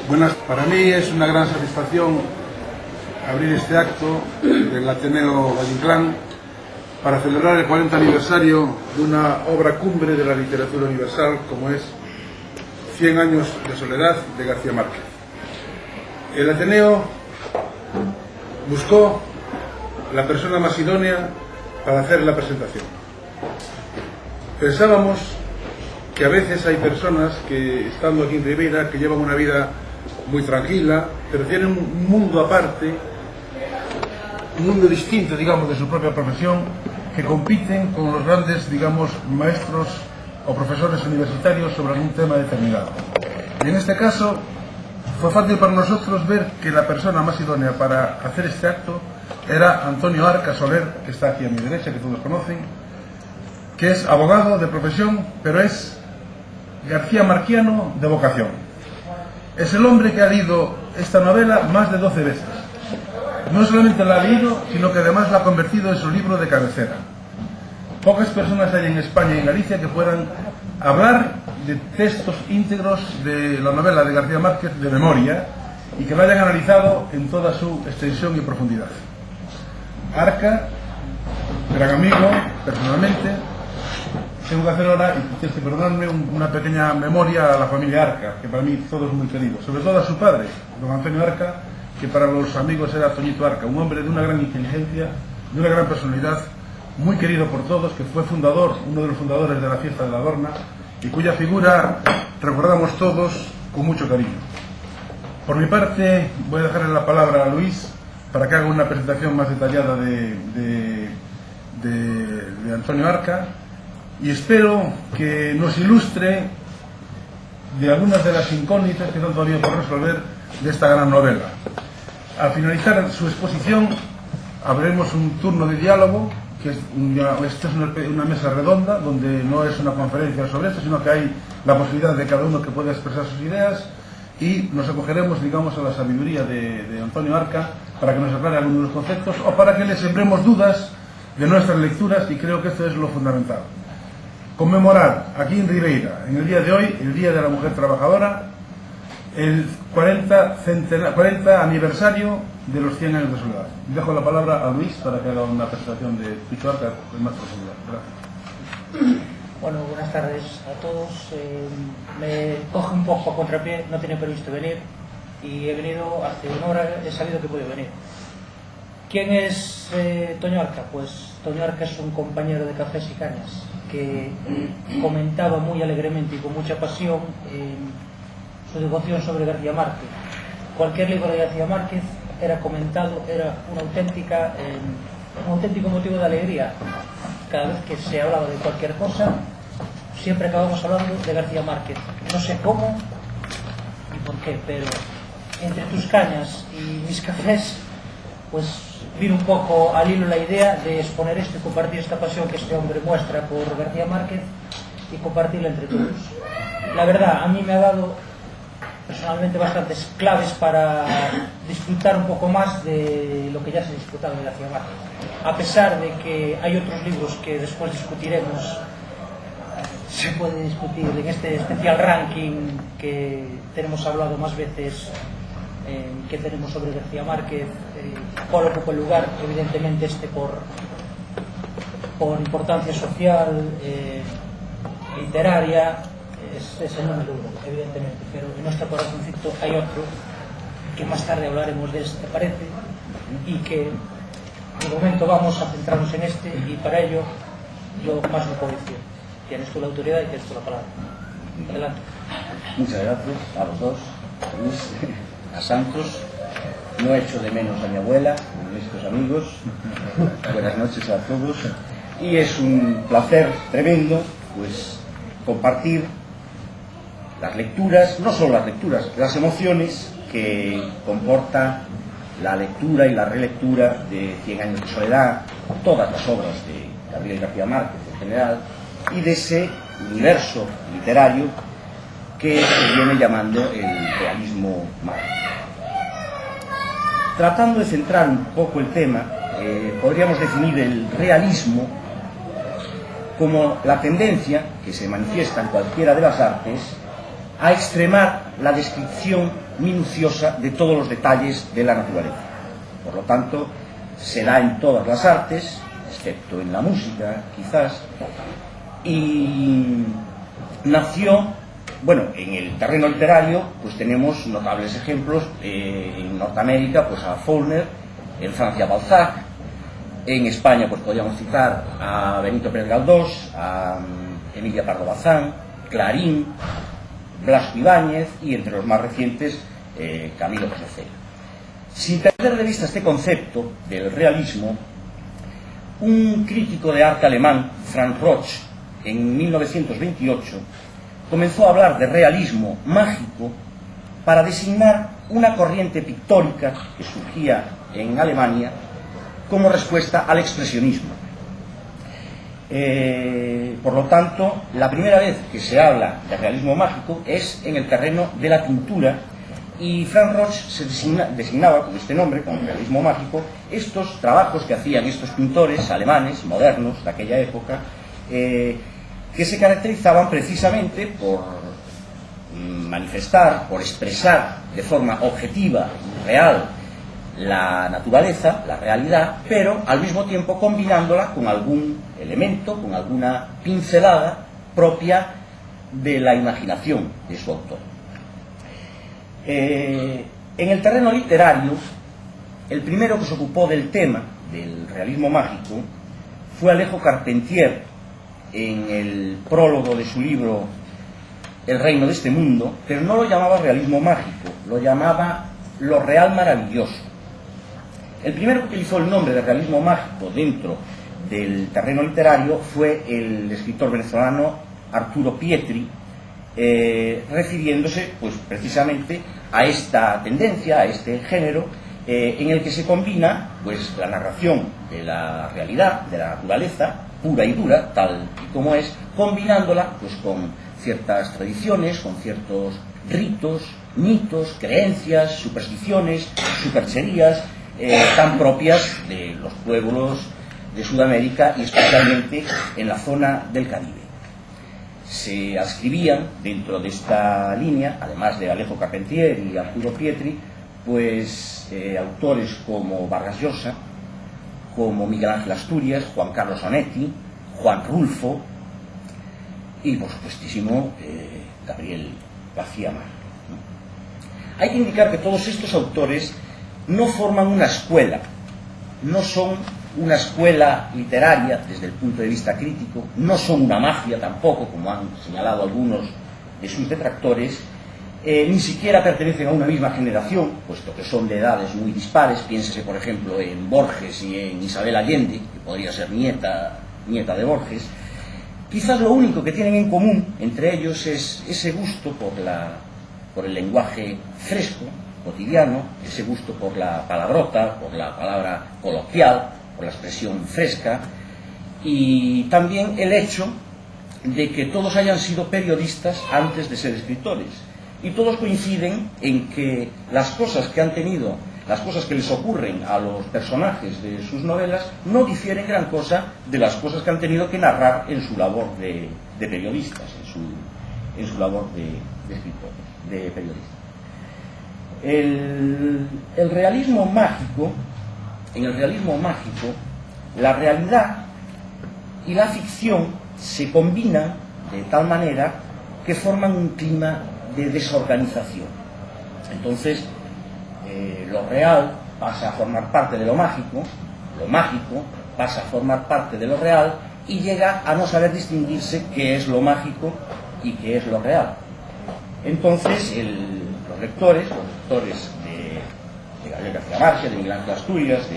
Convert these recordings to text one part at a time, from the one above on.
Buenas, para mí es una gran satisfacción abrir este acto del Ateneo Valle Inclán para celebrar el 40 aniversario de una obra cumbre de la literatura universal como es 100 años de soledad de García Márquez. El Ateneo buscó la persona más idónea para hacer la presentación. Pensábamos que a veces hay personas que, estando aquí en Ribeira, que llevan una vida muy tranquila, pero tienen un mundo aparte, un mundo distinto, digamos, de su propia profesión, que compiten con los grandes, digamos, maestros o profesores universitarios sobre algún tema determinado. Y en este caso, fue fácil para nosotros ver que la persona más idónea para hacer este acto era Antonio Arca Soler, que está aquí a mi derecha, que todos conocen, que es abogado de profesión, pero es García Marquiano de vocación. Es el hombre que ha leído esta novela más de 12 veces. No solamente la ha leído, sino que además la ha convertido en su libro de cabecera. Pocas personas hay en España y en Galicia que puedan hablar de textos íntegros de la novela de García Márquez de memoria y que lo hayan analizado en toda su extensión y profundidad. Arca, gran amigo, personalmente. Tengo que hacer ahora, y tienes que perdonarme, una pequeña memoria a la familia Arca, que para mí todos muy queridos, sobre todo a su padre, don Antonio Arca, que para los amigos era Toñito Arca, un hombre de una gran inteligencia, de una gran personalidad, muy querido por todos, que fue fundador, uno de los fundadores de la fiesta de la Adorna, y cuya figura recordamos todos con mucho cariño. Por mi parte, voy a dejarle la palabra a Luis para que haga una presentación más detallada de Antonio Arca, y espero que nos ilustre de algunas de las incógnitas que están todavía por resolver de esta gran novela. Al finalizar su exposición abriremos un turno de diálogo, que esta es una mesa redonda donde no es una conferencia sobre esto, sino que hay la posibilidad de cada uno que pueda expresar sus ideas, y nos acogeremos, digamos, a la sabiduría de Antonio Arca para que nos aclare algunos de los conceptos o para que le sembremos dudas de nuestras lecturas, y creo que esto es lo fundamental. Conmemorar aquí en Ribeira, en el día de hoy, el Día de la Mujer Trabajadora, el 40 aniversario de los 100 años de soledad. Dejo la palabra a Luis para que haga una presentación de Picho Arca con más profundidad. Gracias. Bueno, buenas tardes a todos. Me coge un poco a contrapié, no tenía previsto venir y he venido hace una hora, he sabido que puedo venir. ¿Quién es Toño Arca? Pues Toño Arca es un compañero de Cafés y Cañas que comentaba muy alegremente y con mucha pasión su devoción sobre García Márquez. Cualquier libro de García Márquez era comentado, era un auténtico motivo de alegría. Cada vez que se hablaba de cualquier cosa, siempre acabamos hablando de García Márquez. No sé cómo y por qué, pero entre tus cañas y mis cafés, pues vino un poco al hilo la idea de exponer esto y compartir esta pasión que este hombre muestra por García Márquez y compartirla entre todos. La verdad, a mí me ha dado personalmente bastantes claves para disfrutar un poco más de lo que ya se ha disfrutado de García Márquez. A pesar de que hay otros libros que después discutiremos, se puede discutir en este especial ranking que tenemos hablado más veces, que tenemos sobre García Márquez, cuál ocupa el lugar, evidentemente este por importancia social, literaria, es el número uno, evidentemente, pero en nuestro corazoncito hay otro, que más tarde hablaremos de este, parece, y que de momento vamos a centrarnos en este, y para ello yo más no puedo decir. Tienes tú la autoridad y tienes tú la palabra. Adelante. Muchas gracias a los dos, a Luis, a Santos. No echo de menos a mi abuela, a estos amigos. Buenas noches a todos. Y es un placer tremendo, pues, compartir las lecturas, no solo las lecturas, las emociones que comporta la lectura y la relectura de 100 años de soledad, todas las obras de Gabriel García Márquez en general, y de ese universo literario que se viene llamando el realismo mágico. Tratando de centrar un poco el tema, podríamos definir el realismo como la tendencia que se manifiesta en cualquiera de las artes a extremar la descripción minuciosa de todos los detalles de la naturaleza. Por lo tanto, se da en todas las artes, excepto en la música, quizás, y nació, bueno, en el terreno literario, pues tenemos notables ejemplos, en Norteamérica, pues a Faulkner, en Francia a Balzac, en España, pues podríamos citar a Benito Pérez Galdós, a Emilia Pardo Bazán, Clarín, Blasco Ibáñez y, entre los más recientes, Camilo José Cela. Sin perder de vista este concepto del realismo, un crítico de arte alemán, Frank Roch, en 1928, comenzó a hablar de realismo mágico para designar una corriente pictórica que surgía en Alemania como respuesta al expresionismo. Por lo tanto, la primera vez que se habla de realismo mágico es en el terreno de la pintura, y Frank Roch se designaba con este nombre, como realismo mágico, estos trabajos que hacían estos pintores alemanes modernos de aquella época, que se caracterizaban precisamente por manifestar, por expresar de forma objetiva y real la naturaleza, la realidad, pero al mismo tiempo combinándola con algún elemento, con alguna pincelada propia de la imaginación de su autor. En el terreno literario, el primero que se ocupó del tema del realismo mágico fue Alejo Carpentier, en el prólogo de su libro El reino de este mundo, pero no lo llamaba realismo mágico, lo llamaba lo real maravilloso. El primero que utilizó el nombre de realismo mágico dentro del terreno literario fue el escritor venezolano Arturo Pietri, refiriéndose pues precisamente a esta tendencia, a este género, en el que se combina pues la narración de la realidad, de la naturaleza pura y dura, tal y como es, combinándola pues con ciertas tradiciones, con ciertos ritos, mitos, creencias, supersticiones, supercherías, tan propias de los pueblos de Sudamérica y especialmente en la zona del Caribe. Se adscribían dentro de esta línea, además de Alejo Carpentier y Arturo Pietri, pues autores como Vargas Llosa, como Miguel Ángel Asturias, Juan Carlos Onetti, Juan Rulfo y, por supuestísimo, Gabriel García Márquez, ¿no? Hay que indicar que todos estos autores no forman una escuela, no son una escuela literaria desde el punto de vista crítico, no son una magia tampoco, como han señalado algunos de sus detractores, ni siquiera pertenecen a una misma generación, puesto que son de edades muy dispares. Piénsese, por ejemplo, en Borges y en Isabel Allende, que podría ser nieta de Borges. Quizás lo único que tienen en común entre ellos es ese gusto por el lenguaje fresco, cotidiano, ese gusto por la palabrota, por la palabra coloquial, por la expresión fresca, y también el hecho de que todos hayan sido periodistas antes de ser escritores, y todos coinciden en que las cosas que han tenido, las cosas que les ocurren a los personajes de sus novelas, no difieren gran cosa de las cosas que han tenido que narrar en su labor de periodistas, en su labor de escritores, de periodistas. El realismo mágico, en el realismo mágico, la realidad y la ficción se combinan de tal manera que forman un clima de desorganización. Entonces, lo real pasa a formar parte de lo mágico pasa a formar parte de lo real, y llega a no saber distinguirse qué es lo mágico y qué es lo real. Entonces, los lectores de Gabriel García Márquez, de Miguel Ángel Asturias, de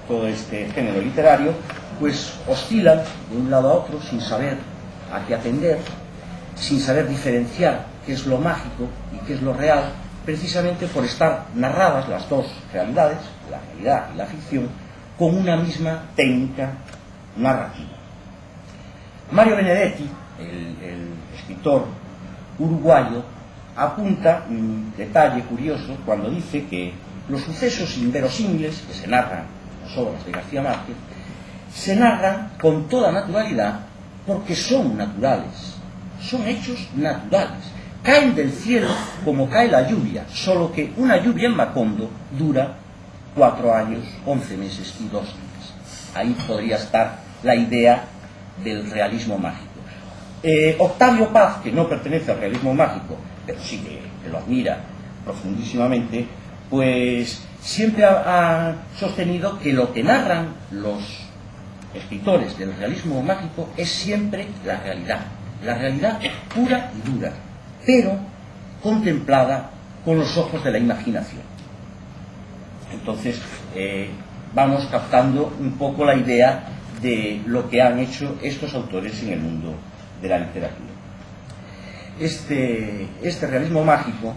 todo este género literario, pues oscilan de un lado a otro sin saber a qué atender, sin saber diferenciar qué es lo mágico y qué es lo real, precisamente por estar narradas las dos realidades, la realidad y la ficción, con una misma técnica narrativa. Mario Benedetti, el escritor uruguayo, apunta un detalle curioso cuando dice que los sucesos inverosímiles que se narran en las obras de García Márquez se narran con toda naturalidad porque son naturales, son hechos naturales. caen del cielo como cae la lluvia, solo que una lluvia en Macondo dura 4 años, 11 meses y 2 días. Ahí podría estar la idea del realismo mágico. Octavio Paz, que no pertenece al realismo mágico, pero sí que lo admira profundísimamente, pues siempre ha sostenido que lo que narran los escritores del realismo mágico es siempre la realidad pura y dura, pero contemplada con los ojos de la imaginación. Entonces vamos captando un poco la idea de lo que han hecho estos autores en el mundo de la literatura. Este realismo mágico,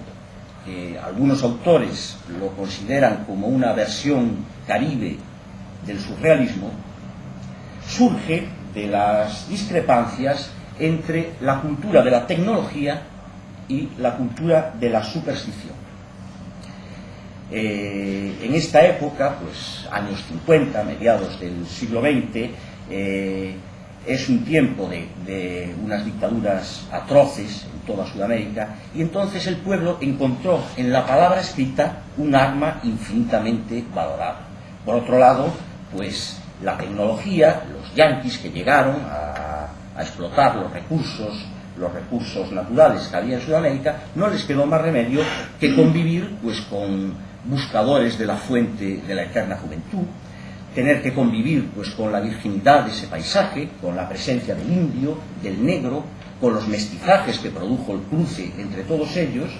que algunos autores lo consideran como una versión caribe del surrealismo, surge de las discrepancias entre la cultura de la tecnología y la cultura de la superstición. En esta época, pues años 50, mediados del siglo XX, es un tiempo de unas dictaduras atroces en toda Sudamérica, y entonces el pueblo encontró en la palabra escrita un arma infinitamente valorada. Por otro lado, pues la tecnología, los yanquis que llegaron a explotar los recursos naturales que había en Sudamérica, no les quedó más remedio que convivir pues con buscadores de la fuente de la eterna juventud, tener que convivir pues con la virginidad de ese paisaje, con la presencia del indio, del negro, con los mestizajes que produjo el cruce entre todos ellos,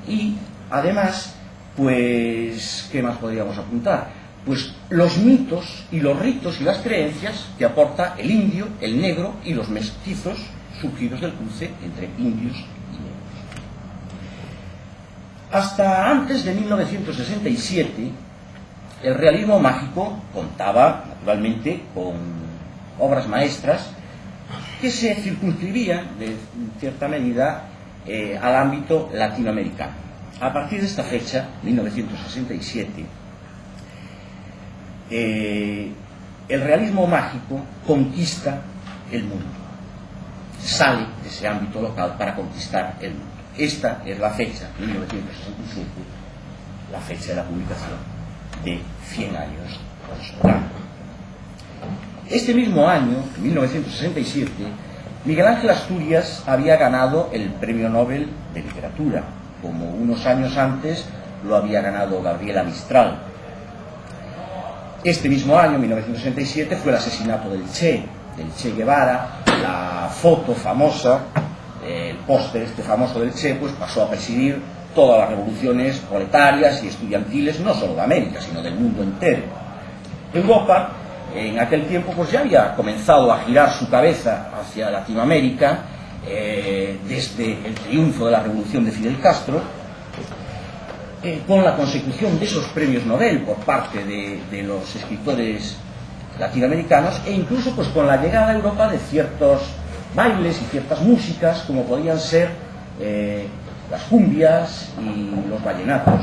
y además, pues, ¿qué más podríamos apuntar? Pues los mitos y los ritos y las creencias que aporta el indio, el negro y los mestizos surgidos del cruce entre indios y negros. Hasta antes de 1967, el realismo mágico contaba, naturalmente, con obras maestras que se circunscribían, de cierta medida, al ámbito latinoamericano. A partir de esta fecha, 1967, el realismo mágico conquista el mundo. Sale de ese ámbito local para conquistar el mundo. Esta es la fecha, 1967, la fecha de la publicación de 100 años con Soledad. Este mismo año, 1967, Miguel Ángel Asturias había ganado el Premio Nobel de Literatura, como unos años antes lo había ganado Gabriela Mistral. Este mismo año, 1967, fue el asesinato del Che Guevara. La foto famosa, el póster famoso del Che, pues pasó a presidir todas las revoluciones proletarias y estudiantiles, no solo de América, sino del mundo entero. Europa, en aquel tiempo, pues ya había comenzado a girar su cabeza hacia Latinoamérica, desde el triunfo de la revolución de Fidel Castro, con la consecución de esos premios Nobel por parte de los escritores latinoamericanos, e incluso pues con la llegada a Europa de ciertos bailes y ciertas músicas, como podían ser las cumbias y los vallenatos.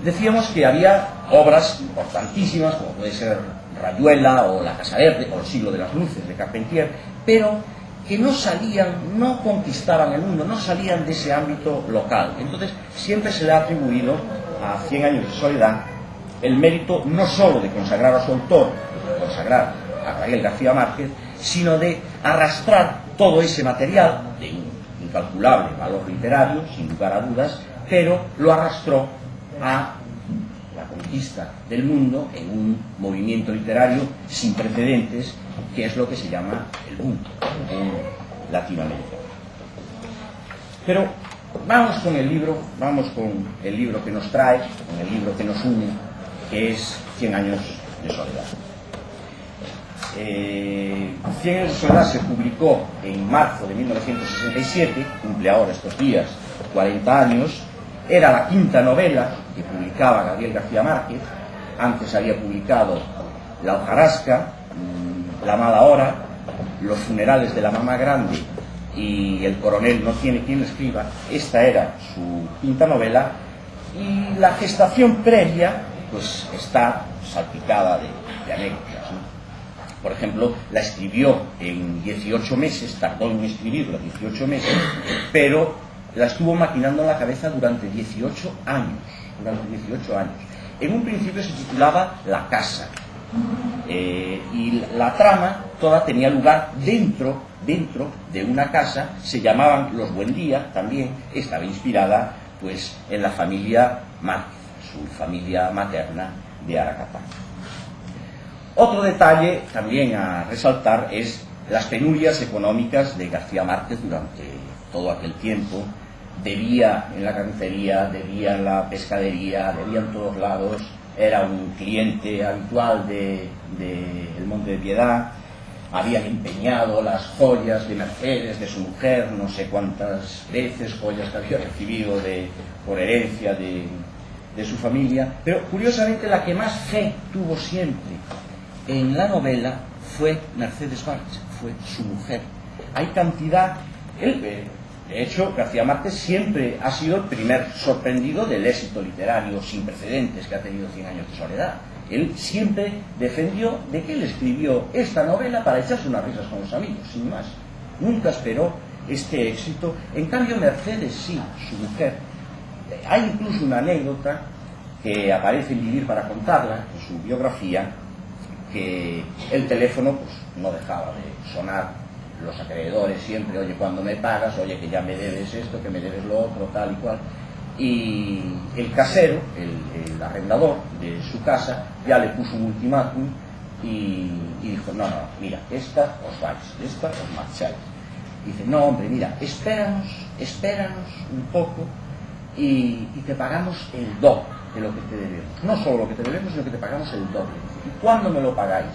Decíamos que había obras importantísimas, como puede ser Rayuela o La Casa Verde o El siglo de las luces de Carpentier, pero que no salían, no conquistaban el mundo, no salían de ese ámbito local. Entonces siempre se le ha atribuido a 100 años de soledad el mérito no solo de consagrar a su autor, de consagrar a Gabriel García Márquez, sino de arrastrar todo ese material de incalculable valor literario, sin lugar a dudas, pero lo arrastró a la conquista del mundo en un movimiento literario sin precedentes, que es lo que se llama el boom en Latinoamérica. Pero vamos con el libro que nos trae, con el libro que nos une, que es 100 años de soledad. 100 años de soledad se publicó en marzo de 1967, cumple ahora estos días 40 años. Era la quinta novela que publicaba Gabriel García Márquez. Antes había publicado La hojarasca, La mala hora, Los funerales de la mamá grande y El coronel no tiene quien le escriba. Esta era su quinta novela, y la gestación previa pues está salpicada de anécdotas, ¿no? Por ejemplo, la escribió en 18 meses, tardó en escribirla 18 meses, pero la estuvo maquinando en la cabeza durante 18 años. En un principio se titulaba La Casa, y la trama toda tenía lugar dentro de una casa. Se llamaban Los Buendía también. Estaba inspirada pues en la familia Márquez, su familia materna de Aracataca. Otro detalle también a resaltar es las penurias económicas de García Márquez durante todo aquel tiempo. Debía en la carnicería, debía en la pescadería, debía en todos lados. Era un cliente habitual del Monte de Piedad. Habían empeñado las joyas de Mercedes, de su mujer, no sé cuántas veces, joyas que había recibido por herencia de su familia. Pero curiosamente la que más fe tuvo siempre en la novela fue Mercedes Barcha, fue su mujer. Hay cantidad... De hecho, García Márquez siempre ha sido el primer sorprendido del éxito literario sin precedentes que ha tenido 100 años de soledad. Él siempre defendió de que él escribió esta novela para echarse unas risas con los amigos, sin más. Nunca esperó este éxito. En cambio, Mercedes sí, su mujer. Hay incluso una anécdota que aparece en Vivir para contarla, en su biografía, que el teléfono pues no dejaba de sonar. Los acreedores siempre, oye, cuando me pagas, oye, que ya me debes esto, que me debes lo otro, tal y cual. Y el casero, el arrendador de su casa, ya le puso un ultimátum y dijo, no, mira, esta os vais, esta os marcháis. Dice, no, hombre, mira, espéranos un poco y te pagamos el doble de lo que te debemos. No solo lo que te debemos, sino que te pagamos el doble. ¿Y cuándo me lo pagáis?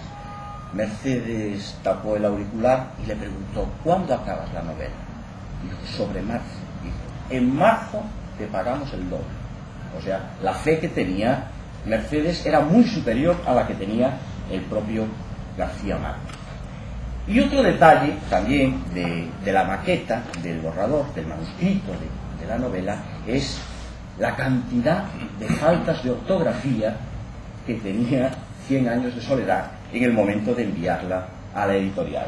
Mercedes tapó el auricular y le preguntó, ¿cuándo acabas la novela? Dijo, sobre marzo. Dijo, en marzo te pagamos el doble. O sea, la fe que tenía Mercedes era muy superior a la que tenía el propio García Márquez. Y otro detalle también de la maqueta, del borrador, del manuscrito de la novela, es la cantidad de faltas de ortografía que tenía 100 años de soledad en el momento de enviarla a la editorial.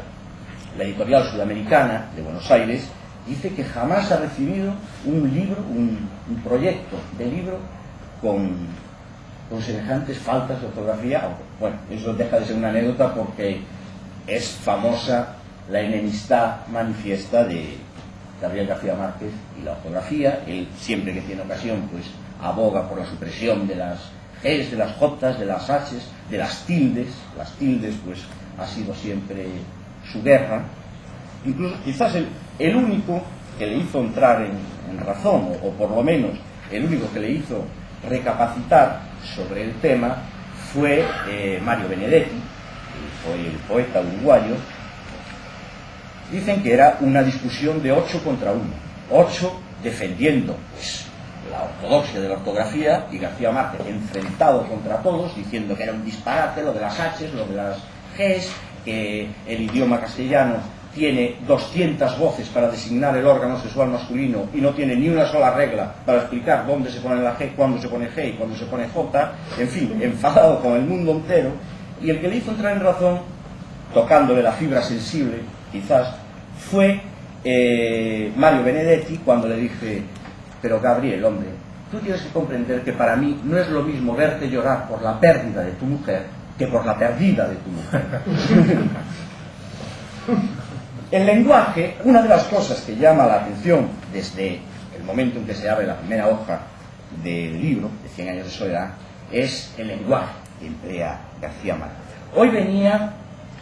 La editorial sudamericana de Buenos Aires dice que jamás ha recibido un libro, un proyecto de libro con semejantes faltas de ortografía. Aunque, bueno, eso deja de ser una anécdota porque es famosa la enemistad manifiesta de Gabriel García Márquez y la ortografía. Él, siempre que tiene ocasión, pues aboga por la supresión de las Gs, de las J, de las H, de las tildes. Las tildes, pues, ha sido siempre su guerra. Incluso, quizás el único que le hizo entrar en razón, o por lo menos el único que le hizo recapacitar sobre el tema, fue Mario Benedetti, que fue el poeta uruguayo. Dicen que era una discusión de 8 contra 1. 8 defendiendo, pues, la ortodoxia de la ortografía, y García Márquez enfrentado contra todos, diciendo que era un disparate lo de las H's, lo de las G's, que el idioma castellano tiene 200 voces para designar el órgano sexual masculino y no tiene ni una sola regla para explicar dónde se pone la G, cuándo se pone G y cuándo se pone J. En fin, enfadado con el mundo entero. Y el que le hizo entrar en razón, tocándole la fibra sensible, quizás, fue Mario Benedetti, cuando le dije, pero Gabriel, hombre, tú tienes que comprender que para mí no es lo mismo verte llorar por la pérdida de tu mujer que por la perdida de tu mujer. El lenguaje, una de las cosas que llama la atención desde el momento en que se abre la primera hoja del libro, de 100 años de soledad, es el lenguaje que emplea García Márquez. Hoy venía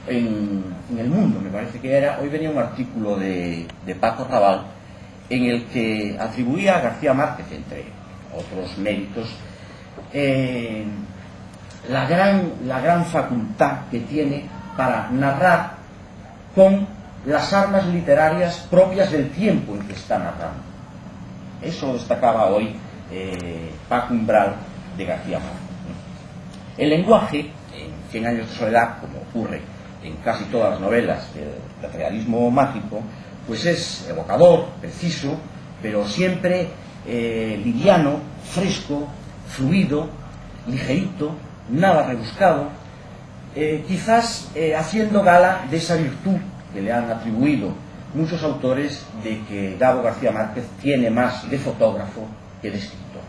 en El Mundo, me parece que era, hoy venía un artículo de Paco Raval en el que atribuía a García Márquez, entre otros méritos, la gran facultad que tiene para narrar con las armas literarias propias del tiempo en que está narrando. Eso lo destacaba hoy Paco Umbral de García Márquez. El lenguaje, en 100 años de soledad, como ocurre en casi todas las novelas del realismo mágico, pues es evocador, preciso, pero siempre liviano, fresco, fluido, ligerito, nada rebuscado, quizás haciendo gala de esa virtud que le han atribuido muchos autores de que Gabo García Márquez tiene más de fotógrafo que de escritor.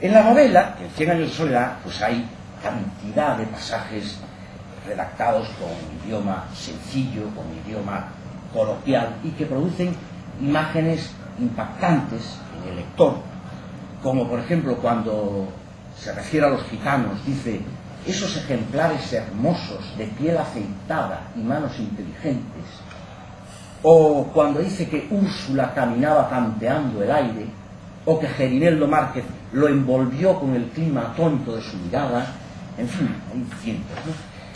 En la novela, en 100 años de soledad, pues hay cantidad de pasajes redactados con idioma sencillo, con idioma coloquial, y que producen imágenes impactantes en el lector, como por ejemplo cuando se refiere a los gitanos, dice: esos ejemplares hermosos de piel aceitada y manos inteligentes, o cuando dice que Úrsula caminaba tanteando el aire, o que Gerineldo Márquez lo envolvió con el clima atónito de su mirada. En fin, hay cientos, ¿no?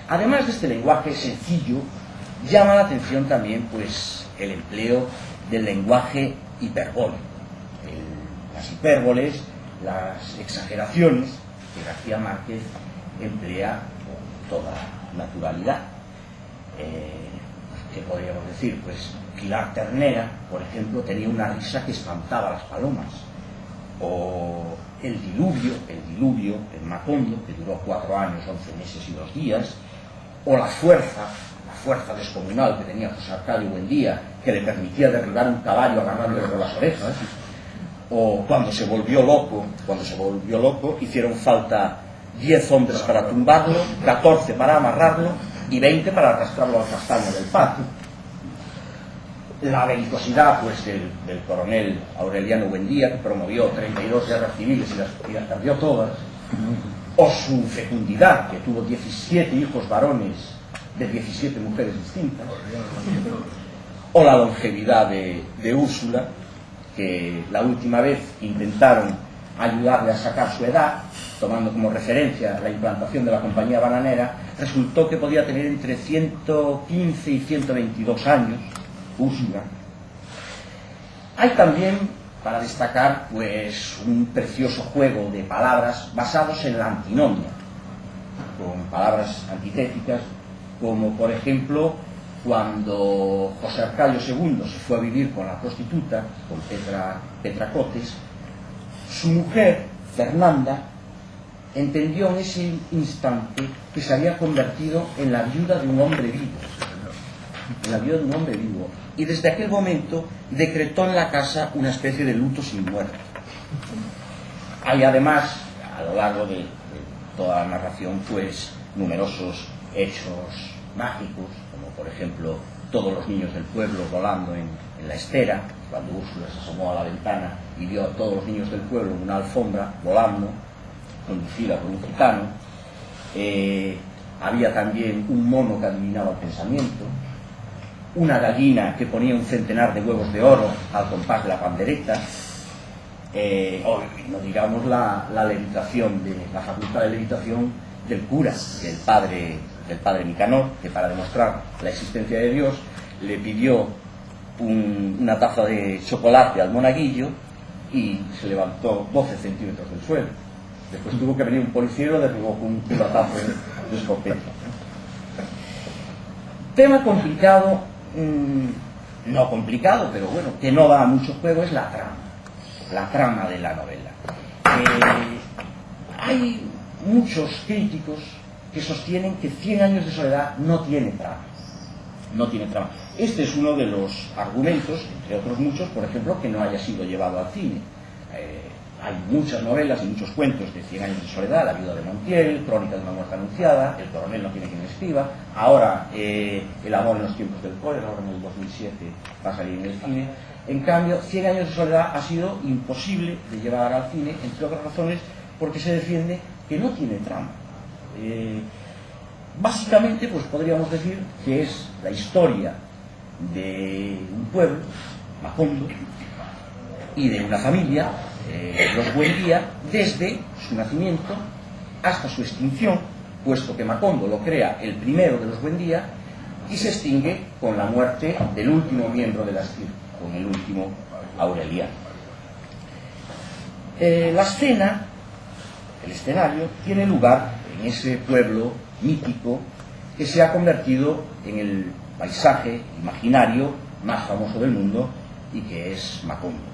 Además de este lenguaje sencillo, llama la atención también pues el empleo del lenguaje hiperbólico, las hipérboles, las exageraciones que García Márquez emplea con toda naturalidad. ¿Qué podríamos decir? Pues Pilar Ternera, por ejemplo, tenía una risa que espantaba a las palomas. O el diluvio en Macondo, que duró 4 años, 11 meses y 2 días. O la fuerza descomunal que tenía José Arcadio Buendía, que le permitía derribar un caballo agarrándole por las orejas. O cuando se volvió loco, hicieron falta 10 hombres para tumbarlo, 14 para amarrarlo y 20 para arrastrarlo al castaño del patio. La belicosidad pues del coronel Aureliano Buendía, que promovió 32 guerras civiles y las perdió todas. O su fecundidad, que tuvo 17 hijos varones de 17 mujeres distintas. O la longevidad de Úrsula, que la última vez intentaron ayudarle a sacar su edad, tomando como referencia la implantación de la compañía bananera, resultó que podía tener entre 115 y 122 años, Úrsula. Hay también, para destacar, pues un precioso juego de palabras basados en la antinomia, con palabras antitéticas, como por ejemplo cuando José Arcadio II se fue a vivir con la prostituta, con Petra Cotes, su mujer, Fernanda, entendió en ese instante que se había convertido en la viuda de un hombre vivo, y desde aquel momento decretó en la casa una especie de luto sin muerte. Hay además, a lo largo de toda la narración, pues numerosos hechos mágicos, como por ejemplo todos los niños del pueblo volando en la estera, cuando Úrsula se asomó a la ventana y vio a todos los niños del pueblo en una alfombra volando, conducida por un gitano. Había también un mono que adivinaba el pensamiento, una gallina que ponía un centenar de huevos de oro al compás de la pandereta, o no digamos la levitación, la facultad de levitación del cura, del padre Nicanor, que para demostrar la existencia de Dios le pidió una taza de chocolate al monaguillo y se levantó 12 centímetros del suelo. Después tuvo que venir un policía y lo derribó con un culatazo de escopeta. Tema complicado, no complicado, pero bueno, que no da mucho juego, es la trama de la novela. Hay muchos críticos que sostienen que 100 años de soledad no tiene trama. Este es uno de los argumentos, entre otros muchos, por ejemplo, que no haya sido llevado al cine. Hay muchas novelas y muchos cuentos de 100 años de soledad: La viuda de Montiel, Crónica de una muerte anunciada, El coronel no tiene quien escriba, ahora El amor en los tiempos del cólera, ahora en el 2007 va a salir en el cine. En cambio, 100 años de soledad ha sido imposible de llevar al cine, entre otras razones porque se defiende que no tiene trama. Básicamente, pues podríamos decir que es la historia de un pueblo, Macondo, y de una familia, los Buendía, desde su nacimiento hasta su extinción, puesto que Macondo lo crea el primero de los Buendía y se extingue con la muerte del último miembro de la estirpe, con el último Aureliano. La escena, el escenario, tiene lugar en ese pueblo mítico que se ha convertido en el paisaje imaginario más famoso del mundo y que es Macondo.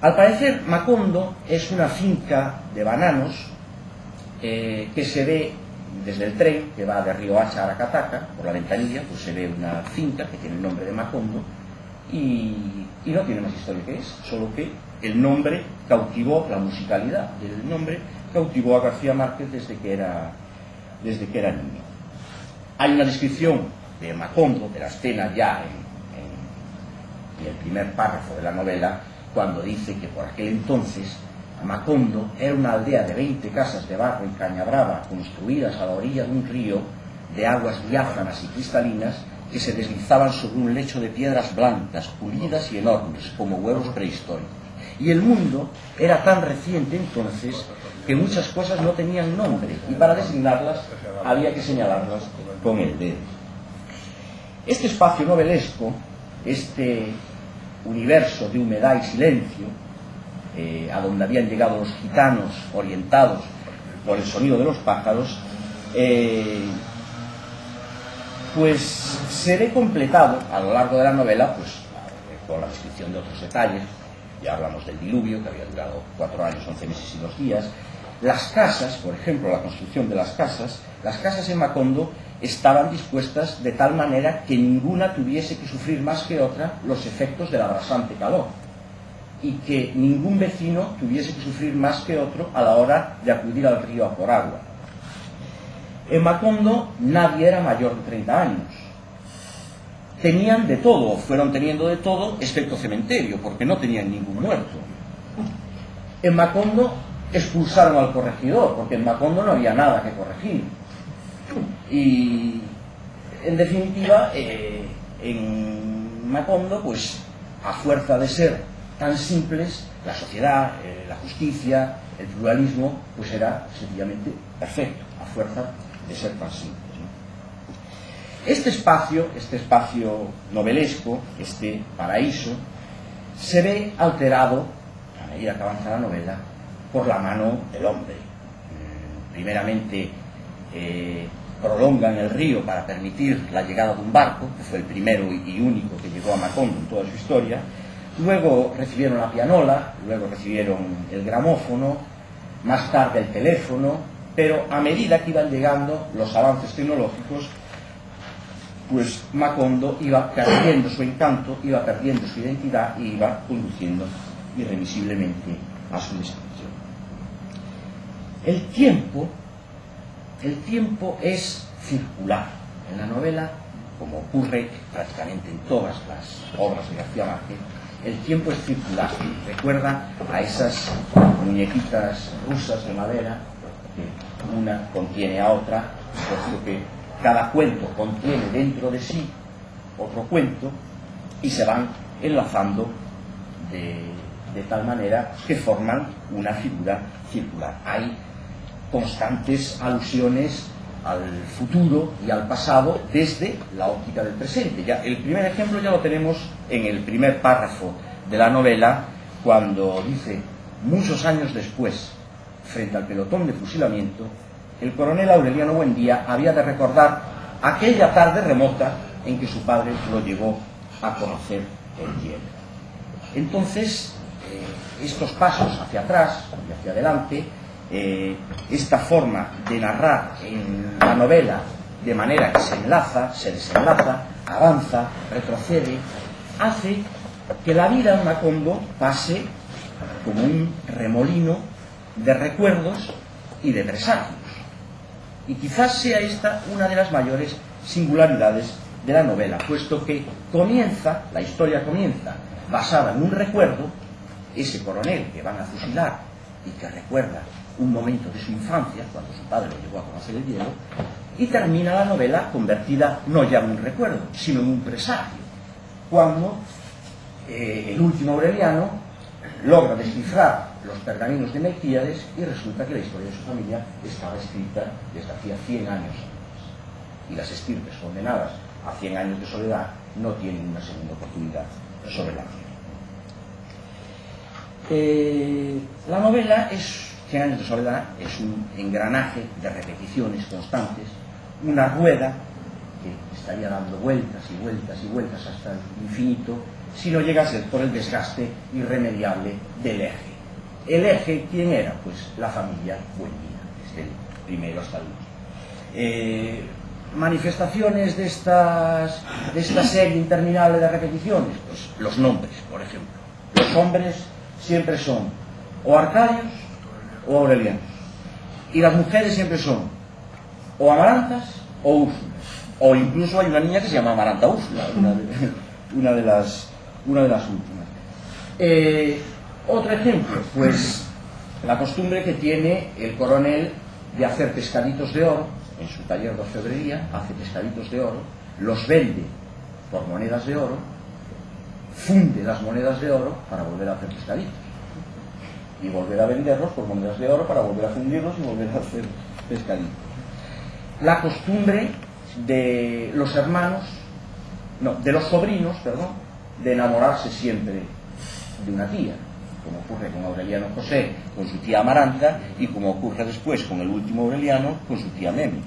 Al parecer, Macondo es una finca de bananos que se ve desde el tren que va de Riohacha a Aracataca, por la ventanilla, pues se ve una finca que tiene el nombre de Macondo y no tiene más historia que es, solo que el nombre cautivó, la musicalidad del nombre cautivó a García Márquez desde que era niño. Hay una descripción de Macondo, de la escena ya en el primer párrafo de la novela, cuando dice que por aquel entonces Macondo era una aldea de 20 casas de barro y caña brava construidas a la orilla de un río de aguas diáfanas y cristalinas que se deslizaban sobre un lecho de piedras blancas, pulidas y enormes, como huevos prehistóricos. Y el mundo era tan reciente entonces que muchas cosas no tenían nombre y para designarlas había que señalarlas con el dedo. Este espacio novelesco, este universo de humedad y silencio, a donde habían llegado los gitanos orientados por el sonido de los pájaros, pues se ve completado a lo largo de la novela pues con la descripción de otros detalles. Ya hablamos del diluvio, que había durado 4 años, 11 meses y 2 días. Las casas, por ejemplo, la construcción de las casas en Macondo estaban dispuestas de tal manera que ninguna tuviese que sufrir más que otra los efectos del abrasante calor y que ningún vecino tuviese que sufrir más que otro a la hora de acudir al río a por agua. En Macondo nadie era mayor de 30 años. Tenían de todo, o fueron teniendo de todo, excepto cementerio, porque no tenían ningún muerto. En Macondo expulsaron al corregidor, porque en Macondo no había nada que corregir. Y, en definitiva, en Macondo, pues, a fuerza de ser tan simples, la sociedad, la justicia, el pluralismo, pues era sencillamente perfecto, a fuerza de ser tan simples, ¿no? Este espacio novelesco, este paraíso, se ve alterado, a medida que avanza la novela, por la mano del hombre. Primeramente, prolongan el río para permitir la llegada de un barco, que fue el primero y único que llegó a Macondo en toda su historia. Luego recibieron la pianola, luego recibieron el gramófono, más tarde el teléfono, pero a medida que iban llegando los avances tecnológicos, pues Macondo iba perdiendo su encanto, iba perdiendo su identidad y iba conduciendo irremisiblemente a su destrucción. El tiempo es circular. En la novela, como ocurre prácticamente en todas las obras de García Márquez, el tiempo es circular. Recuerda a esas muñequitas rusas de madera, que una contiene a otra, puesto que cada cuento contiene dentro de sí otro cuento y se van enlazando de tal manera que forman una figura circular. Hay constantes alusiones al futuro y al pasado desde la óptica del presente. Ya, el primer ejemplo ya lo tenemos en el primer párrafo de la novela, cuando dice: muchos años después, frente al pelotón de fusilamiento, el coronel Aureliano Buendía había de recordar aquella tarde remota en que su padre lo llevó a conocer el hielo. Entonces, estos pasos hacia atrás y hacia adelante, esta forma de narrar en la novela de manera que se enlaza, se desenlaza, avanza, retrocede, hace que la vida en Macondo pase como un remolino de recuerdos y de presagios. Y quizás sea esta una de las mayores singularidades de la novela, puesto que la historia comienza basada en un recuerdo, ese coronel que van a fusilar y que recuerda un momento de su infancia, cuando su padre lo llevó a conocer el hielo, y termina la novela convertida no ya en un recuerdo, sino en un presagio, cuando el último Aureliano logra descifrar los pergaminos de Melquíades y resulta que la historia de su familia estaba escrita desde hacía 100 años antes, y las estirpes condenadas a 100 años de soledad no tienen una segunda oportunidad sobre la tierra. La novela 100 años de soledad es un engranaje de repeticiones constantes, una rueda que estaría dando vueltas y vueltas y vueltas hasta el infinito si no llega a ser por el desgaste irremediable del eje. ¿El eje quién era? Pues la familia Buendía, desde el primero hasta el último. Manifestaciones de esta serie interminable de repeticiones, pues los nombres, por ejemplo. Los hombres siempre son o Arcadios o Aurelianos, y las mujeres siempre son o Amarantas o Úrsulas, o incluso hay una niña que se llama Amaranta Úrsula, una de las últimas. Otro ejemplo, pues la costumbre que tiene el coronel de hacer pescaditos de oro. En su taller de orfebrería hace pescaditos de oro, los vende por monedas de oro, funde las monedas de oro para volver a hacer pescaditos, y volver a venderlos por monedas de oro para volver a fundirlos y volver a hacer pescaditos. La costumbre de los hermanos, no, de los sobrinos, perdón, de enamorarse siempre de una tía, como ocurre con Aureliano José con su tía Amaranta, y como ocurre después con el último Aureliano con su tía Memi.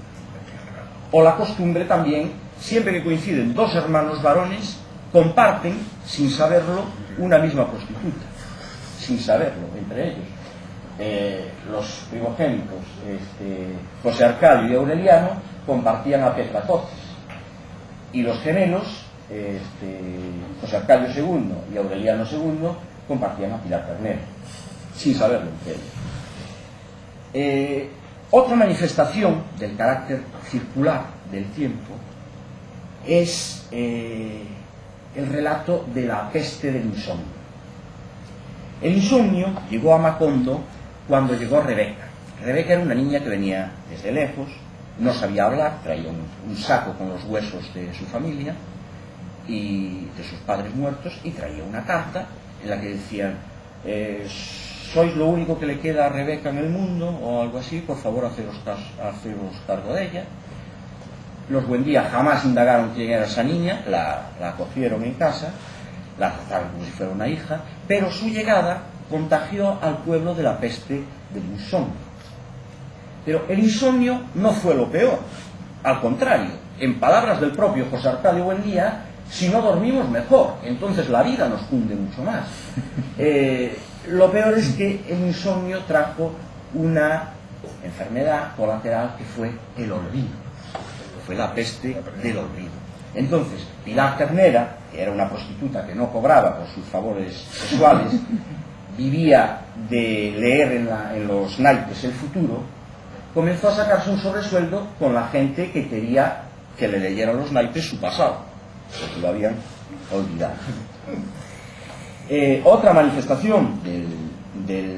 O la costumbre también, siempre que coinciden dos hermanos varones, comparten, sin saberlo, una misma prostituta, sin saberlo, entre ellos. Los primogénitos, José Arcadio y Aureliano, compartían a Petratoces, y los gemelos, José Arcadio II y Aureliano II, compartían a Pilar Ternero, sin saberlo entre ellos. Otra manifestación del carácter circular del tiempo es el relato de la peste del insomnio. El insomnio llegó a Macondo cuando llegó Rebeca. Rebeca era una niña que venía desde lejos, no sabía hablar, traía un saco con los huesos de su familia y de sus padres muertos, y traía una carta en la que decían: sois lo único que le queda a Rebeca en el mundo, o algo así, por favor haceros cargo de ella. Los Buendía jamás indagaron quién era esa niña, la acogieron en casa, la trataron como si fuera una hija, pero su llegada contagió al pueblo de la peste del insomnio. Pero el insomnio no fue lo peor, al contrario, en palabras del propio José Arcadio Buendía, si no dormimos mejor, entonces la vida nos cunde mucho más. Lo peor es que el insomnio trajo una enfermedad colateral que fue el olvido, fue la peste del olvido. Entonces, Pilar Ternera, que era una prostituta que no cobraba por sus favores sexuales, vivía de leer en los naipes el futuro, comenzó a sacarse un sobresueldo con la gente que quería que le leyeran los naipes su pasado, porque lo habían olvidado. Otra manifestación del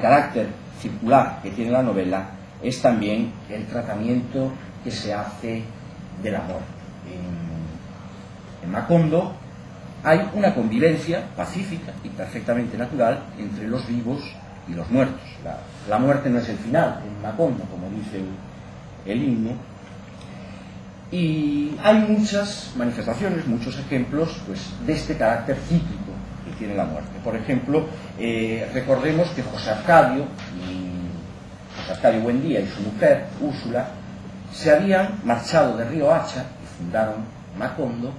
carácter circular que tiene la novela es también el tratamiento que se hace del amor. En Macondo hay una convivencia pacífica y perfectamente natural entre los vivos y los muertos. La muerte no es el final en Macondo, como dice el himno. Y hay muchas manifestaciones, muchos ejemplos, pues, de este carácter cíclico que tiene la muerte. Por ejemplo, recordemos que José Arcadio Buendía y su mujer, Úrsula, se habían marchado de Río Hacha y fundaron Macondo,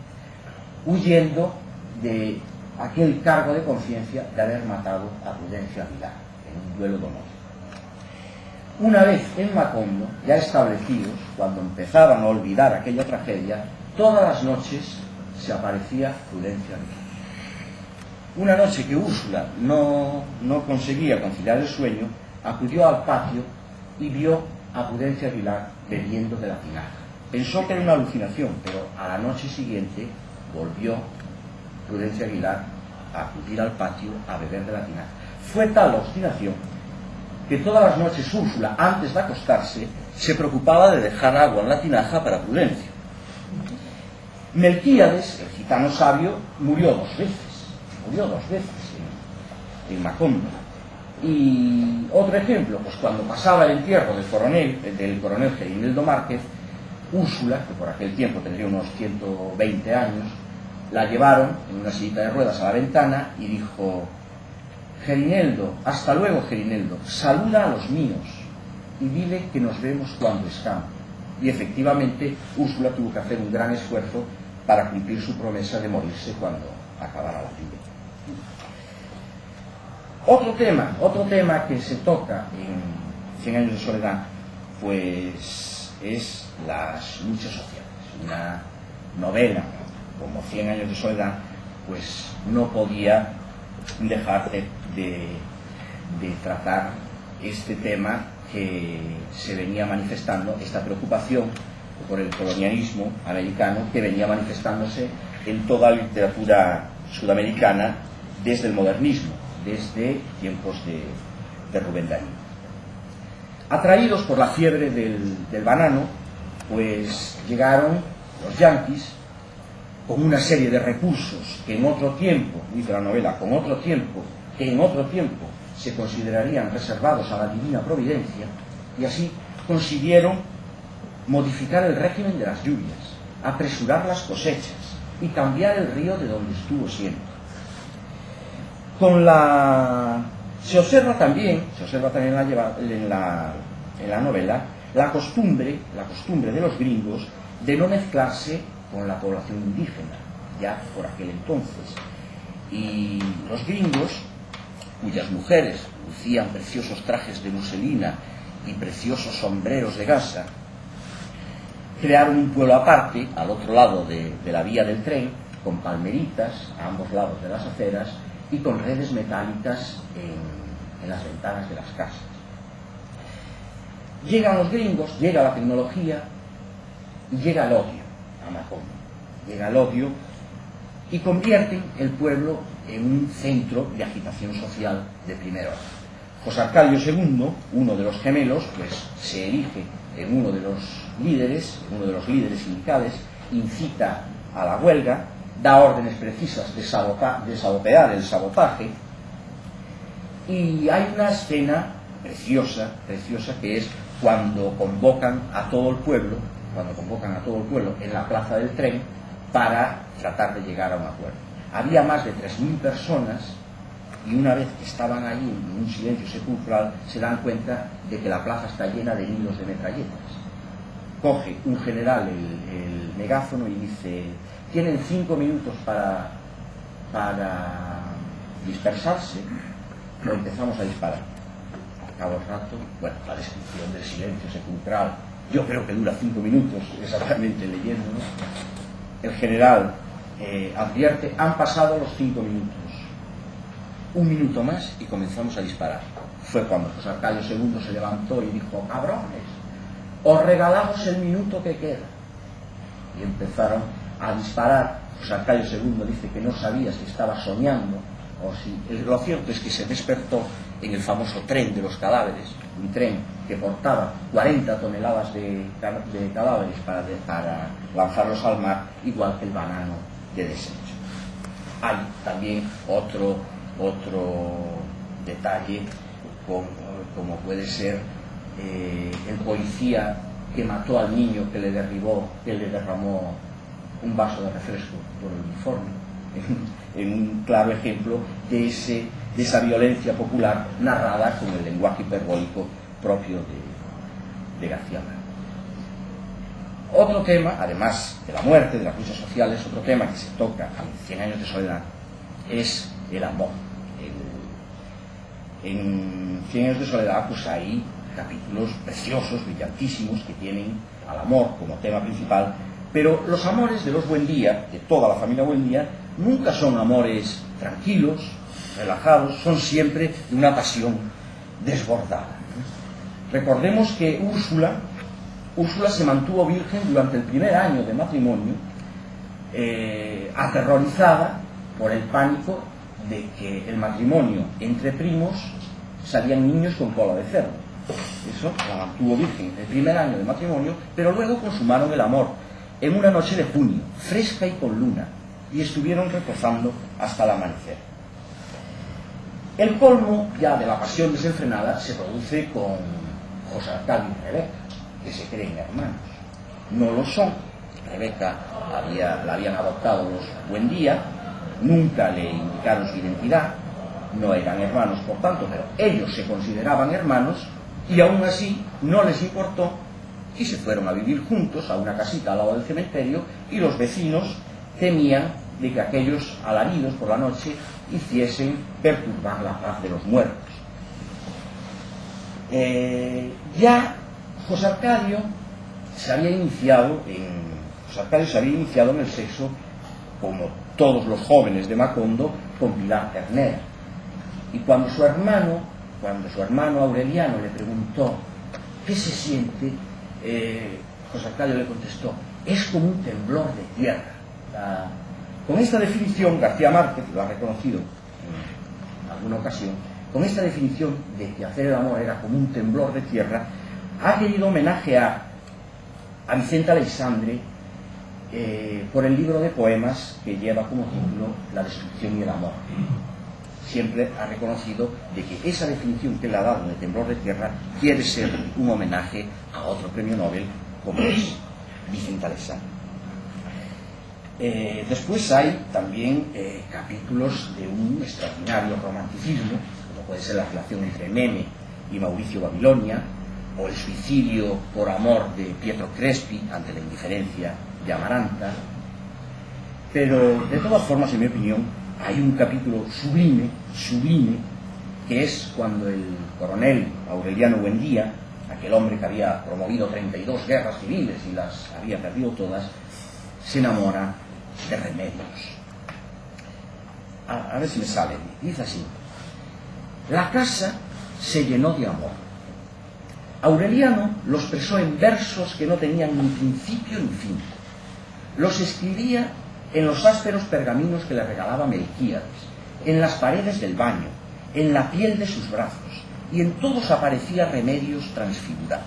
huyendo de aquel cargo de conciencia de haber matado a Prudencio Aguilar en un duelo de honor. Una vez en Macondo, ya establecidos, cuando empezaban a olvidar aquella tragedia, todas las noches se aparecía Prudencio Aguilar. Una noche que Úrsula no conseguía conciliar el sueño, acudió al patio y vio a Prudencio Aguilar bebiendo de la tinaja. Pensó que era una alucinación, pero a la noche siguiente volvió Prudencio Aguilar a acudir al patio a beber de la tinaja. Fue tal la obstinación que todas las noches Úrsula, antes de acostarse, se preocupaba de dejar agua en la tinaja para Prudencio. Melquíades, el gitano sabio, murió dos veces en Macondo. Y otro ejemplo, pues cuando pasaba el entierro del coronel Gerineldo Márquez, Úrsula, que por aquel tiempo tendría unos 120 años, la llevaron en una sillita de ruedas a la ventana y dijo: Gerineldo, hasta luego Gerineldo, saluda a los míos y dile que nos vemos cuando escampe. Y efectivamente Úrsula tuvo que hacer un gran esfuerzo para cumplir su promesa de morirse cuando acabara la vida. Otro tema que se toca en 100 años de soledad pues es Las luchas sociales, una novela como 100 años de soledad, pues no podía dejar de tratar este tema que se venía manifestando, esta preocupación por el colonialismo americano que venía manifestándose en toda la literatura sudamericana desde el modernismo, desde tiempos de Rubén Darío. Atraídos por la fiebre del banano, pues llegaron los yanquis con una serie de recursos que en otro tiempo, dice la novela, que en otro tiempo se considerarían reservados a la divina providencia, y así consiguieron modificar el régimen de las lluvias, apresurar las cosechas y cambiar el río de donde estuvo siempre. Se observa también en la novela la costumbre de los gringos de no mezclarse con la población indígena, ya por aquel entonces. Y los gringos, cuyas mujeres lucían preciosos trajes de muselina y preciosos sombreros de gasa, crearon un pueblo aparte, al otro lado de la vía del tren, con palmeritas a ambos lados de las aceras y con redes metálicas en las ventanas de las casas. Llegan los gringos, llega la tecnología y llega el odio a Macomb. Llega el odio y convierten el pueblo en un centro de agitación social de primer orden. José Arcadio II, uno de los gemelos, pues se erige en uno de los líderes sindicales, incita a la huelga, da órdenes precisas de sabotear el sabotaje, y hay una escena preciosa que es cuando convocan a todo el pueblo en la plaza del tren para tratar de llegar a un acuerdo. Había más de 3.000 personas, y una vez que estaban allí en un silencio sepulcral, se dan cuenta de que la plaza está llena de hilos de metralletas. Coge un general el megáfono y dice: tienen 5 minutos para dispersarse, o empezamos a disparar. Al cabo del rato, bueno, la descripción del silencio sepulcral, yo creo que dura 5 minutos, exactamente leyendo, ¿no? El general advierte: han pasado los 5 minutos, 1 minuto más y comenzamos a disparar. Fue cuando José Arcadio II se levantó y dijo: cabrones, os regalamos el minuto que queda. Y empezaron a disparar. José Arcadio II dice que no sabía si estaba soñando o si... Lo cierto es que se despertó en el famoso tren de los cadáveres, un tren que portaba 40 toneladas de cadáveres para lanzarlos al mar, igual que el banano de desecho. Hay también otro detalle, como puede ser el policía que mató al niño que le derramó un vaso de refresco por el uniforme, en un claro ejemplo de esa violencia popular narrada con el lenguaje hiperbólico propio de García Márquez. Otro tema, además de la muerte, de las luchas sociales, otro tema que se toca en 100 años de soledad es el amor. En 100 años de soledad pues hay capítulos preciosos, brillantísimos, que tienen al amor como tema principal, pero los amores de los Buendía, de toda la familia Buendía, nunca son amores tranquilos, relajados, son siempre de una pasión desbordada. Recordemos que Úrsula se mantuvo virgen durante el primer año de matrimonio, aterrorizada por el pánico de que el matrimonio entre primos salían niños con cola de cerdo. Eso la mantuvo virgen el primer año de matrimonio, pero luego consumaron el amor en una noche de junio, fresca y con luna, y estuvieron reposando hasta el amanecer. El colmo ya de la pasión desenfrenada se produce con José Arcadio y Rebeca, que se creen hermanos. No lo son. Rebeca la habían adoptado los Buendía, nunca le indicaron su identidad, no eran hermanos por tanto, pero ellos se consideraban hermanos, y aún así no les importó y se fueron a vivir juntos a una casita al lado del cementerio, y los vecinos temían de que aquellos alaridos por la noche hiciesen perturbar la paz de los muertos. Ya José Arcadio se había iniciado en el sexo, como todos los jóvenes de Macondo, con Pilar Ternera. Y cuando su hermano Aureliano le preguntó ¿qué se siente?, José Arcadio le contestó: es como un temblor de tierra. Con esta definición, García Márquez lo ha reconocido en alguna ocasión, con esta definición de que hacer el amor era como un temblor de tierra, ha querido homenajear a Vicente Aleixandre por el libro de poemas que lleva como título La destrucción y el amor. Siempre ha reconocido de que esa definición que le ha dado de temblor de tierra quiere ser un homenaje a otro premio Nobel como es Vicente Aleixandre. Después hay también capítulos de un extraordinario romanticismo, como puede ser la relación entre Meme y Mauricio Babilonia, o el suicidio por amor de Pietro Crespi ante la indiferencia de Amaranta. Pero de todas formas, en mi opinión, hay un capítulo sublime, que es cuando el coronel Aureliano Buendía, aquel hombre que había promovido 32 guerras civiles y las había perdido todas, se enamora de Remedios. A ver si me sale. Dice así: la casa se llenó de amor. Aureliano los expresó en versos que no tenían ni principio ni fin. Los escribía en los ásperos pergaminos que le regalaba Melquíades, en las paredes del baño, en la piel de sus brazos, y en todos aparecía Remedios transfigurada.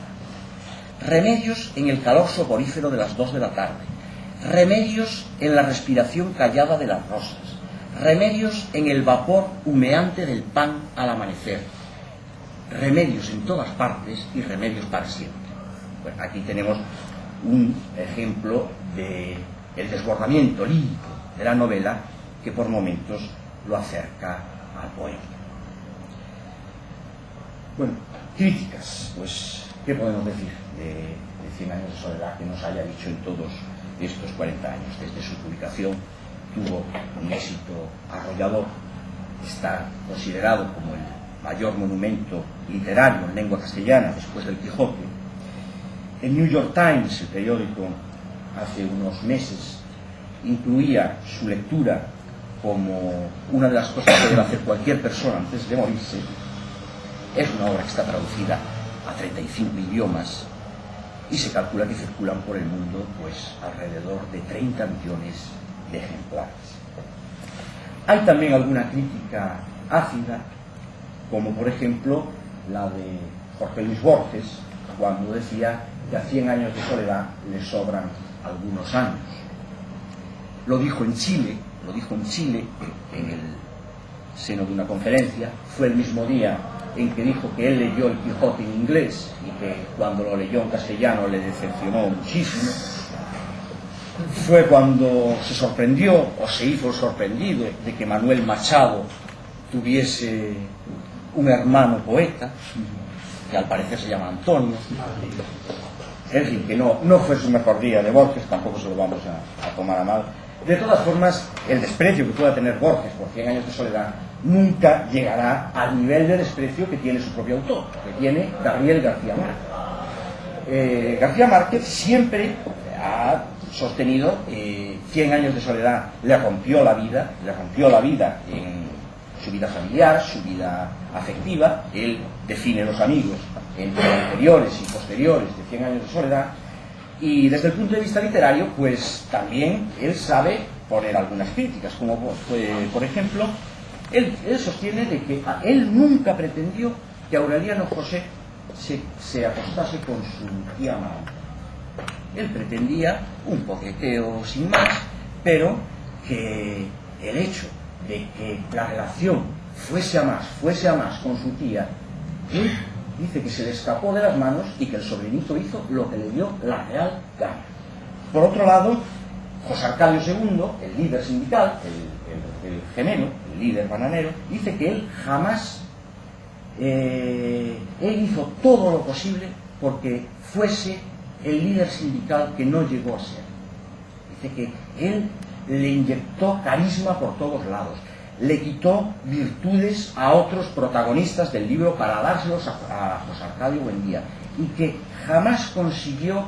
Remedios en el calor soporífero de las 2 de la tarde, Remedios en la respiración callada de las rosas, Remedios en el vapor humeante del pan al amanecer, Remedios en todas partes y Remedios para siempre. Bueno, aquí tenemos un ejemplo de el desbordamiento lírico de la novela, que por momentos lo acerca al poema. Bueno, críticas, pues, ¿qué podemos decir de 100 años de soledad que nos haya dicho en todos estos 40 años? Desde su publicación tuvo un éxito arrollador, está considerado como el mayor monumento literario en lengua castellana después del Quijote. El New York Times, el periódico, hace unos meses incluía su lectura como una de las cosas que debe hacer cualquier persona antes de morirse. Es una obra que está traducida a 35 idiomas y se calcula que circulan por el mundo pues alrededor de 30 millones de ejemplares. Hay también alguna crítica ácida, como por ejemplo la de Jorge Luis Borges, cuando decía que a 100 años de soledad le sobran algunos años. Lo dijo en Chile, en el seno de una conferencia. Fue el mismo día en que dijo que él leyó el Quijote en inglés y que cuando lo leyó en castellano le decepcionó muchísimo. Fue cuando se sorprendió, o se hizo el sorprendido, de que Manuel Machado tuviese un hermano poeta, que al parecer se llama Antonio. En fin, que no fue su mejor día de Borges, tampoco se lo vamos a tomar a mal. De todas formas, el desprecio que pueda tener Borges por 100 años de soledad nunca llegará al nivel de desprecio que tiene su propio autor, que tiene Gabriel García Márquez. García Márquez siempre ha sostenido que 100 años de soledad le rompió la vida en su vida familiar, su vida afectiva. Él define los amigos entre anteriores y posteriores de 100 años de soledad, y desde el punto de vista literario pues también él sabe poner algunas críticas, como por ejemplo él sostiene de que él nunca pretendió que Aureliano José se acostase con su tía Amaranta. Él pretendía un coqueteo sin más, pero que el hecho de que la relación fuese a más con su tía, él dice que se le escapó de las manos y que el sobrinito hizo lo que le dio la real gana. Por otro lado, José Arcadio II, el líder sindical, el gemelo, el líder bananero, dice que él jamás, él hizo todo lo posible porque fuese el líder sindical que no llegó a ser. Dice que él le inyectó carisma por todos lados, le quitó virtudes a otros protagonistas del libro para dárselos a José Arcadio Buendía. y que jamás consiguió,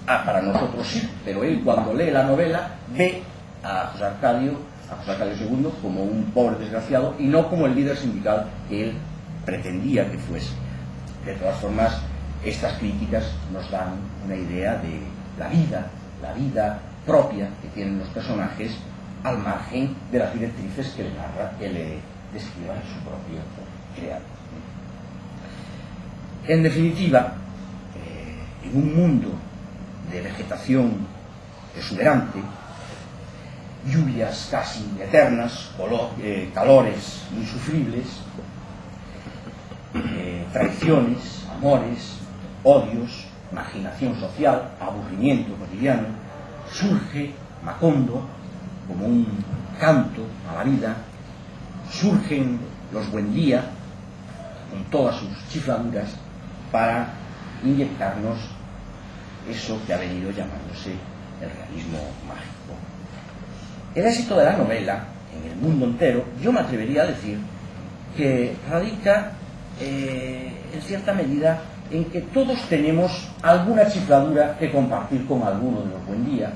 para nosotros sí, pero él cuando lee la novela ve a José Arcadio II como un pobre desgraciado y no como el líder sindical que él pretendía que fuese. De todas formas, estas críticas nos dan una idea de la vida propia que tienen los personajes al margen de las directrices que le describan su propio creador. En definitiva, en un mundo de vegetación exuberante, lluvias casi eternas, calores insufribles, traiciones, amores, odios, marginación social, aburrimiento cotidiano, surge Macondo como un canto a la vida, surgen los Buendía con todas sus chifladuras para inyectarnos eso que ha venido llamándose el realismo mágico. El éxito de la novela en el mundo entero, yo me atrevería a decir que radica en cierta medida en que todos tenemos alguna chifladura que compartir con alguno de los Buendía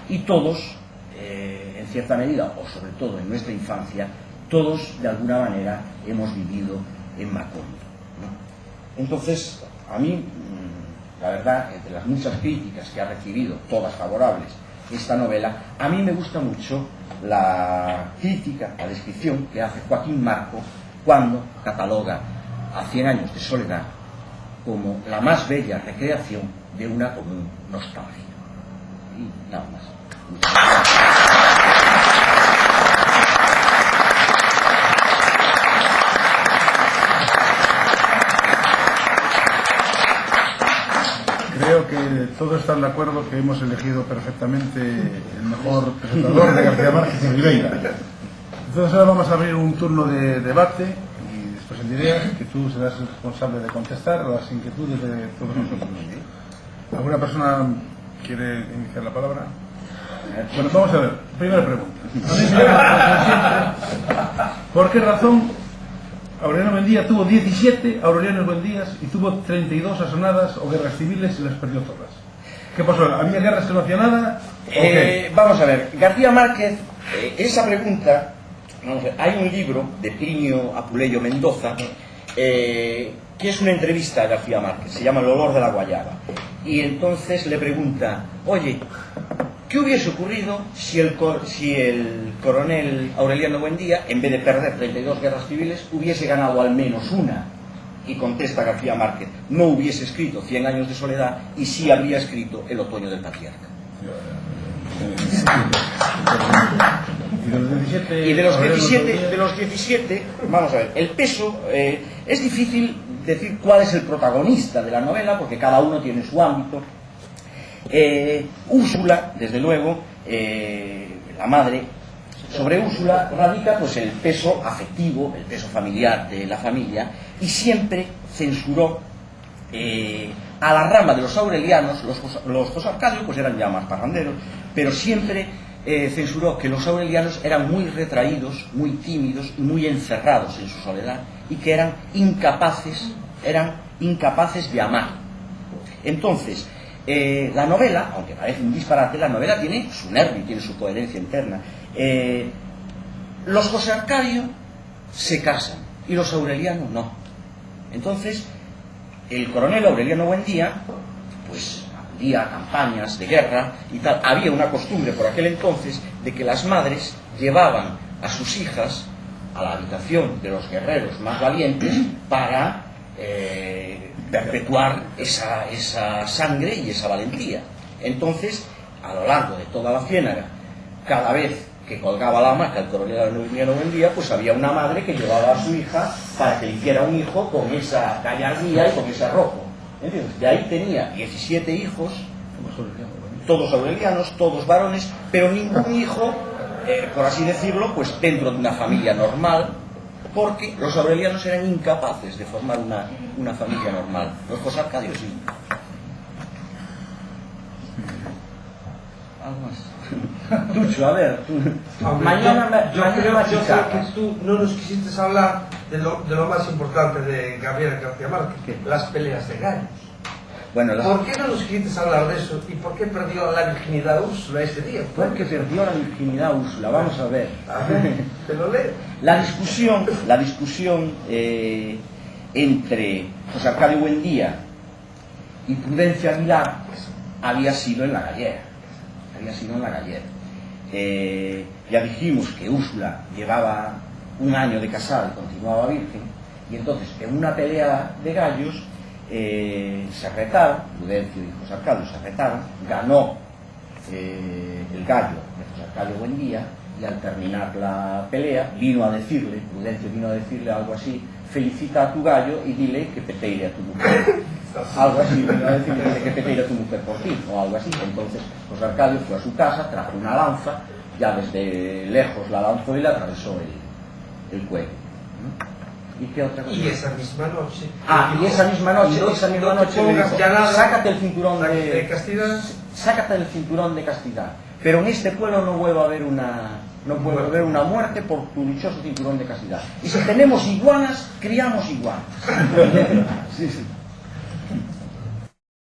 y todos, en cierta medida, o sobre todo en nuestra infancia, todos de alguna manera hemos vivido en Macondo, ¿no? Entonces, a mí, la verdad, entre las muchas críticas que ha recibido, todas favorables, esta novela, a mí me gusta mucho la crítica, la descripción que hace Joaquín Marco cuando cataloga a 100 años de soledad como la más bella recreación de una común nostalgia. Y nada más. Muchas gracias. Creo que todos están de acuerdo que hemos elegido perfectamente el mejor presentador de García Márquez y Ribeira. Entonces ahora vamos a abrir un turno de debate y después en ideas que tú serás el responsable de contestar las inquietudes de todos nosotros. ¿Alguna persona quiere iniciar la palabra? Bueno, vamos a ver. Primera pregunta. A mí me llama la atención siempre, ¿por qué razón Aureliano Buendía tuvo 17 Aurelianos Buendías y tuvo 32 asonadas o guerras civiles y las perdió todas? ¿Qué pasó? ¿Había guerras que no hacía nada? Vamos a ver, García Márquez, esa pregunta, vamos a ver, hay un libro de Plinio Apuleyo Mendoza que es una entrevista a García Márquez, se llama El olor de la guayaba, y entonces le pregunta, oye, ¿qué hubiese ocurrido si el coronel Aureliano Buendía, en vez de perder 32 guerras civiles, hubiese ganado al menos una? Y contesta García Márquez, no hubiese escrito 100 años de soledad y sí habría escrito El otoño del patriarca. Y de los 17, vamos a ver, el peso, es difícil decir cuál es el protagonista de la novela, porque cada uno tiene su ámbito. Úrsula, desde luego, la madre, sobre Úrsula radica pues el peso afectivo, el peso familiar de la familia, y siempre censuró a la rama de los aurelianos. Los José Arcadio pues eran ya más parranderos, pero siempre censuró que los aurelianos eran muy retraídos, muy tímidos y muy encerrados en su soledad, y que eran incapaces de amar. Entonces, la novela, aunque parece un disparate, la novela tiene su nervio, tiene su coherencia interna. Los José Arcadio se casan y los aurelianos no. Entonces, el coronel Aureliano Buendía, pues acudía a campañas de guerra y tal. Había una costumbre por aquel entonces de que las madres llevaban a sus hijas a la habitación de los guerreros más valientes para perpetuar esa sangre y esa valentía. Entonces, a lo largo de toda la ciénaga, cada vez que colgaba la hamaca el coronel Aureliano Buendía, pues había una madre que llevaba a su hija para que le hiciera un hijo con esa gallardía y con ese arrojo. ¿Entiendes? De ahí tenía 17 hijos, todos aurelianos, todos varones, pero ningún hijo, por así decirlo, pues dentro de una familia normal, porque los aurelianos eran incapaces de formar una familia normal. Los José Arcadio sí. ¿Algo más? Tucho, a ver, Hombre, mañana yo creo me que achicabas. tú no nos quisiste hablar de lo más importante de Gabriel García Márquez, ¿Qué? las peleas de gallos. Bueno, ¿Por qué no nos quisiste hablar de eso? ¿Y por qué perdió la virginidad Úrsula ese día? porque perdió la virginidad Úrsula, vamos a ver. A ver, te lo leo. La discusión entre José Arcadio Buendía y Prudencia Aguilar había sido en la Gallera. Ya dijimos que Úrsula llevaba un año de casada y continuaba virgen, y entonces en una pelea de gallos se retaron, Prudencio y José Arcadio se retaron, ganó el gallo de José Arcadio Buendía, y al terminar la pelea Prudencio vino a decirle algo así: felicita a tu gallo y dile que peteire a tu mujer. Algo así, vino a decirle que peteire a tu mujer por ti, o algo así. Entonces José Arcadio fue a su casa, trajo una lanza, ya desde lejos la lanzó y le atravesó el cuello. ¿Y qué otra cosa? Y esa misma noche. Y esa misma noche no te pongas le ya dijo: nada sácate el cinturón de castidad. sácate el cinturón de castidad. Pero en este pueblo no vuelve a haber una muerte por tu dichoso cinturón de castidad. Y si tenemos iguanas, criamos iguanas. Sí, sí.